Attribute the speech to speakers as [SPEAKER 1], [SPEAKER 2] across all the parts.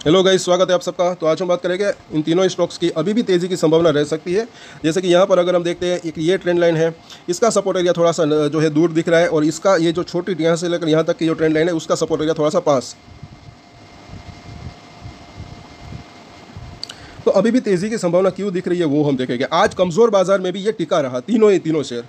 [SPEAKER 1] Hello guys, स्वागत है आप सबका। तो आज हम बात करेंगे इन तीनों स्टॉक्स की अभी भी तेज़ी की संभावना रह सकती है। जैसे कि यहाँ पर अगर हम देखते हैं, एक ये ट्रेंड लाइन है, इसका सपोर्ट एरिया थोड़ा सा जो है दूर दिख रहा है, और इसका ये जो छोटी यहाँ से लेकर यहाँ तक की जो ट्रेंड लाइन है उसका सपोर्ट एरिया थोड़ा सा पास। तो अभी भी तेज़ी की संभावना क्यों दिख रही है वो हम देखेंगे। आज कमज़ोर बाजार में भी ये टिका रहा, तीनों शेयर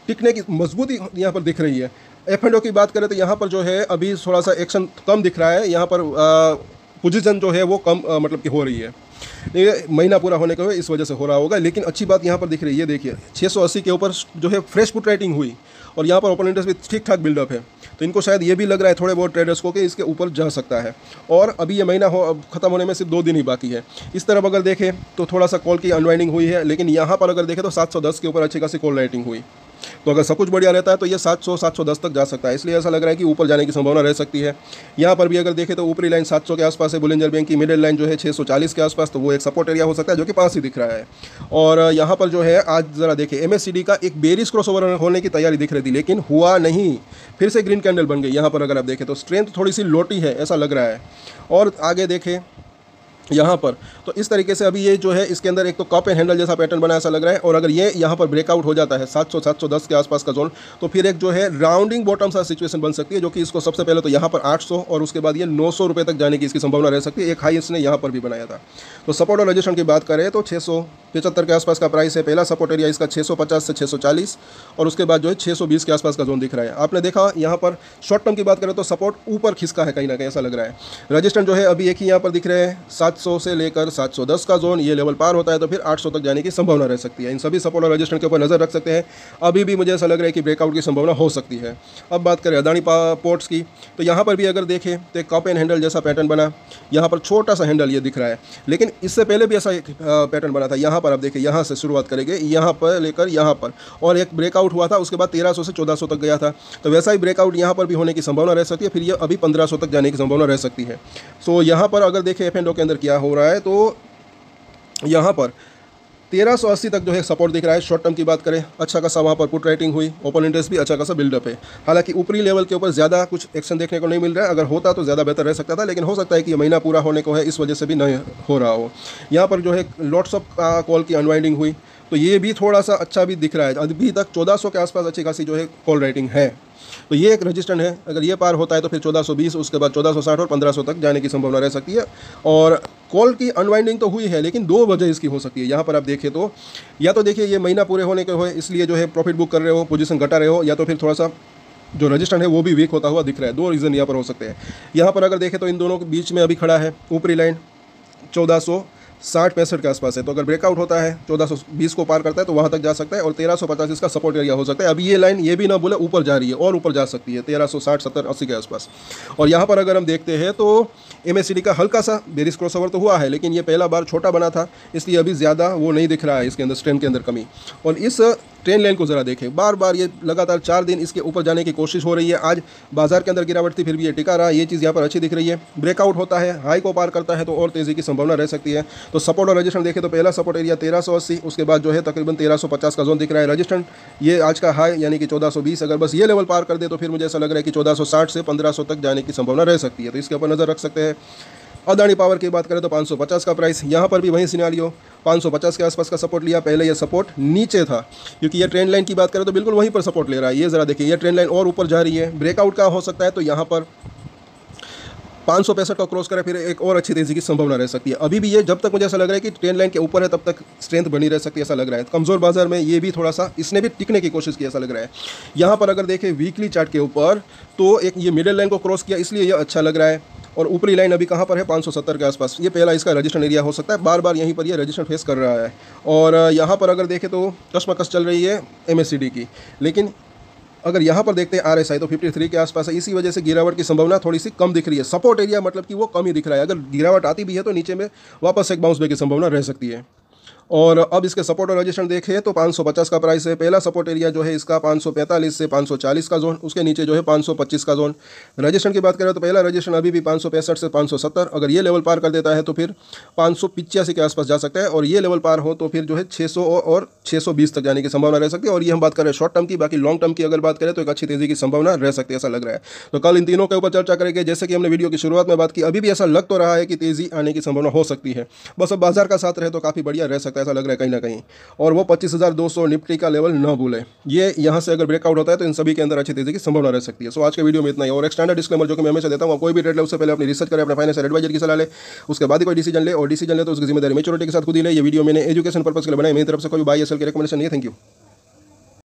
[SPEAKER 1] टिकने की मजबूती यहाँ पर दिख रही है। F&O की बात करें तो यहाँ पर जो है अभी थोड़ा सा एक्शन कम दिख रहा है, यहाँ पर पोजीशन जो है वो कम मतलब कि हो रही है। ये महीना पूरा होने के इस वजह से हो रहा होगा, लेकिन अच्छी बात यहाँ पर दिख रही है। देखिए 680 के ऊपर जो है फ्रेश पुट राइटिंग हुई, और यहाँ पर ओपन इंटरेस्ट भी ठीक ठाक बिल्डअप है। तो इनको शायद ये भी लग रहा है थोड़े बहुत ट्रेडर्स को कि इसके ऊपर जा सकता है, और अभी ये महीना ख़त्म होने में सिर्फ 2 दिन ही बाकी है। इस तरफ अगर देखें तो थोड़ा सा कॉल की अनवाइंडिंग हुई है, लेकिन यहाँ पर अगर देखें तो 710 के ऊपर अच्छी खासी कॉल राइटिंग हुई। तो अगर सब कुछ बढ़िया रहता है तो ये 700-710 तक जा सकता है, इसलिए ऐसा लग रहा है कि ऊपर जाने की संभावना रह सकती है। यहाँ पर भी अगर देखें तो ऊपरी लाइन 700 के आसपास है बुलिंजर बैंक की, मिडिल लाइन जो है 640 के आसपास, तो वो एक सपोर्ट एरिया हो सकता है जो कि पास ही दिख रहा है। और यहाँ पर जो है आज ज़रा देखें MACD का एक बेरिश क्रॉसओवर होने की तैयारी दिख रही थी, लेकिन हुआ नहीं, फिर से ग्रीन कैंडल बन गई। यहाँ पर अगर आप देखें तो स्ट्रेंथ थोड़ी सी लोटी है ऐसा लग रहा है। और आगे देखें यहाँ पर तो इस तरीके से अभी ये जो है इसके अंदर एक तो कप एंड हैंडल जैसा पैटर्न बना ऐसा लग रहा है, और अगर ये यहाँ पर ब्रेकआउट हो जाता है 700-710 के आसपास का जोन, तो फिर एक जो है राउंडिंग बॉटम सा सिचुएशन बन सकती है, जो कि इसको सबसे पहले तो यहाँ पर 800 और उसके बाद ये 900 रुपये तक जाने की इसकी संभावना रह सकती है। एक हाई इसने यहाँ पर भी बनाया था। तो सपोर्ट और रेजिस्टेंस की बात करें तो 675 के आसपास का प्राइस है। पहला सपोर्ट एरिया इसका 650 से 640, और उसके बाद जो है 620 के आसपास का जोन दिख रहा है। आपने देखा यहाँ पर शॉर्ट टर्म की बात करें तो सपोर्ट ऊपर खिसका है कहीं ना कहीं ऐसा लग रहा है। रजिस्टेंस जो है अभी एक ही यहाँ पर दिख रहे हैं, 700 से लेकर 710 का जोन, ये लेवल पार होता है तो फिर 800 तक जाने की संभावना रह सकती है। इन सभी सपोर्ट और रेजिस्टेंस के ऊपर नजर रख सकते हैं। अभी भी मुझे ऐसा लग रहा है कि ब्रेकआउट की संभावना हो सकती है। अब बात करें अदानी पोर्ट्स की, तो यहाँ पर भी अगर देखें तो एक कप एंड हैंडल जैसा पैटर्न बना, यहाँ पर छोटा सा हैंडल ये दिख रहा है, लेकिन इससे पहले भी ऐसा एक पैटर्न बना था। यहाँ पर आप देखिए, यहाँ से शुरुआत करेंगे, यहाँ पर लेकर यहाँ पर, और एक ब्रेकआउट हुआ था, उसके बाद 1300 से 1400 तक गया था। तो वैसा ही ब्रेकआउट यहाँ पर भी होने की संभावना रह सकती है, फिर ये अभी 1500 तक जाने की संभावना रह सकती है। सो यहाँ पर अगर देखें F&O के अंदर क्या हो रहा है, तो यहाँ पर 1380 तक जो है सपोर्ट दिख रहा है। शॉर्ट टर्म की बात करें, अच्छा खासा वहाँ पर पुट राइटिंग हुई, ओपन इंटरेस्ट भी अच्छा खासा बिल्डअप है। हालांकि ऊपरी लेवल के ऊपर ज़्यादा कुछ एक्शन देखने को नहीं मिल रहा है, अगर होता तो ज़्यादा बेहतर रह सकता था, लेकिन हो सकता है कि ये महीना पूरा होने को है इस वजह से भी नहीं हो रहा हो। यहाँ पर जो है लॉट्स ऑफ कॉल की अनवाइंडिंग हुई, तो ये भी थोड़ा सा अच्छा भी दिख रहा है। अभी तक 1400 के आसपास अच्छी खासी जो है कॉल राइटिंग है, तो ये एक रजिस्टेंस है। अगर ये पार होता है तो फिर 1420, उसके बाद 1460 और 1500 तक जाने की संभावना रह सकती है। और कॉल की अनवाइंडिंग तो हुई है, लेकिन 2 वजह इसकी हो सकती है। यहाँ पर आप देखें तो या तो देखिए ये महीना पूरे होने के हो इसलिए जो है प्रॉफिट बुक कर रहे हो, पोजीशन घटा रहे हो, या तो फिर थोड़ा सा जो रजिस्टेंस है वो भी वीक होता हुआ दिख रहा है। 2 रीज़न यहाँ पर हो सकते हैं। यहाँ पर अगर देखें तो इन दोनों के बीच में अभी खड़ा है ऊपरी लाइन 1460-65 के आसपास है, तो अगर ब्रेकआउट होता है 1420 को पार करता है तो वहाँ तक जा सकता है, और 1350 इसका सपोर्ट एरिया हो सकता है। अभी ये लाइन ये भी ना बोले ऊपर जा रही है, और ऊपर जा सकती है 1360, 70, 80 के आसपास। और यहाँ पर अगर हम देखते हैं तो MACD का हल्का सा बेरिश क्रॉसओवर तो हुआ है, लेकिन ये पहला बार छोटा बना था, इसलिए अभी ज़्यादा वो नहीं दिख रहा है इसके अंदर, स्ट्रेंथ के अंदर कमी। और इस ट्रेंड लाइन को ज़रा देखें, बार बार ये लगातार 4 दिन इसके ऊपर जाने की कोशिश हो रही है। आज बाजार के अंदर गिरावट थी, फिर भी ये टिका रहा, ये चीज़ यहाँ पर अच्छी दिख रही है। ब्रेकआउट होता है, हाई को पार करता है तो और तेज़ी की संभावना रह सकती है। तो सपोर्ट और रजिस्टेंस देखें तो पहला सपोर्ट एरिया 1380, उसके बाद जो है तकरीबन 1350 का जोन दिख रहा है। रजिस्टेंस ये आज का हाई यानी कि 1420, अगर बस ये लेवल पार कर दे तो फिर मुझे ऐसा लग रहा है कि 1460 से 1500 तक जाने की संभावना रह सकती है, तो इसके ऊपर नज़र रख सकते हैं। अदानी पावर की बात करें तो 550 का प्राइस, यहाँ पर भी वही सिनेरियो, 550 के आसपास का सपोर्ट लिया। पहले ये सपोर्ट नीचे था, क्योंकि ये ट्रेंड लाइन की बात करें तो बिल्कुल वहीं पर सपोर्ट ले रहा है। ये ज़रा देखिए, ये ट्रेंड लाइन और ऊपर जा रही है, ब्रेकआउट का हो सकता है तो यहाँ पर 565 का क्रॉस करे, फिर एक और अच्छी तेज़ी की संभावना रह सकती है। अभी भी ये जब तक मुझे ऐसा लग रहा है कि ट्रेंड लाइन के ऊपर है तब तक स्ट्रेंथ बनी रह सकती है ऐसा लग रहा है। कमज़ोर बाजार में ये भी थोड़ा सा इसने भी टिकने की कोशिश की ऐसा लग रहा है। यहाँ पर अगर देखें वीकली चार्ट के ऊपर तो एक ये मिडिल लाइन को क्रॉस किया, इसलिए ये अच्छा लग रहा है। और ऊपरी लाइन अभी कहाँ पर है, 570 के आसपास, ये पहला इसका रजिस्टेंस एरिया हो सकता है। बार बार यहीं पर ये रजिस्टेंस फेस कर रहा है। और यहाँ पर अगर देखें तो कशमकश चल रही है MACD की, लेकिन अगर यहाँ पर देखते हैं RSI तो 53 के आसपास है, इसी वजह से गिरावट की संभावना थोड़ी सी कम दिख रही है। सपोर्ट एरिया मतलब कि वो कम ही दिख रहा है, अगर गिरावट आती भी है तो नीचे में वापस एक बाउंस बैक की संभावना रह सकती है। और अब इसके सपोर्ट और रजिस्टेंस देखें तो 550 का प्राइस है। पहला सपोर्ट एरिया जो है इसका 545 से 540 का जोन, उसके नीचे जो है 525 का जोन। रजिस्टेंस की बात करें तो पहला रजिस्टेंस अभी भी 565 से 570, अगर ये लेवल पार कर देता है तो फिर 585 के आसपास जा सकता है, और ये लेवल पार हो तो फिर जो है 600 और 620 तक जाने की संभावना रह सकती है। और ये हम बात कर रहे हैं शॉर्ट टर्म की। बाकी लॉन्ग टर्म की अगर बात करें तो एक अच्छी तेजी की संभावना रह सकती है, ऐसा लग रहा है। तो कल इन तीनों के ऊपर चर्चा करेंगे। जैसे कि हमने वीडियो की शुरुआत में बात की, अभी भी ऐसा लग तो रहा है कि तेजी आने की संभावना हो सकती है। बस अब बाजार का साथ रहे तो काफ़ी बढ़िया रह सकता है, ऐसा लग रहा है कहीं ना कहीं। और वो 25,200 निफ्टी का लेवल न भूले, ये यहाँ से अगर ब्रेकआउट होता है तो इन सभी के अंदर अच्छी तेजी की संभावना रह सकती है। सो आज के वीडियो में इतना ही। और एक स्टैंडर्ड डिस्क्लेमर जो कि मैं हमेशा देता हूँ, आप कोई भी ट्रेड ले उससे पहले अपनी रिसर्च करें, अपने फाइनेंशियल एडवाइजर की सलाह ले, उसके बाद ही कोई डिसीजन ले, और डिसीजन ले तो उसकी जिम्मेदारी मैच्योरिटी के साथ खुद ही ले। ये वीडियो मैंने एजुकेशन पर्पस के लिए बनाई, मेरी तरफ से कोई बाय या सेल की रिकमेंडेशन नहीं है। Thank you.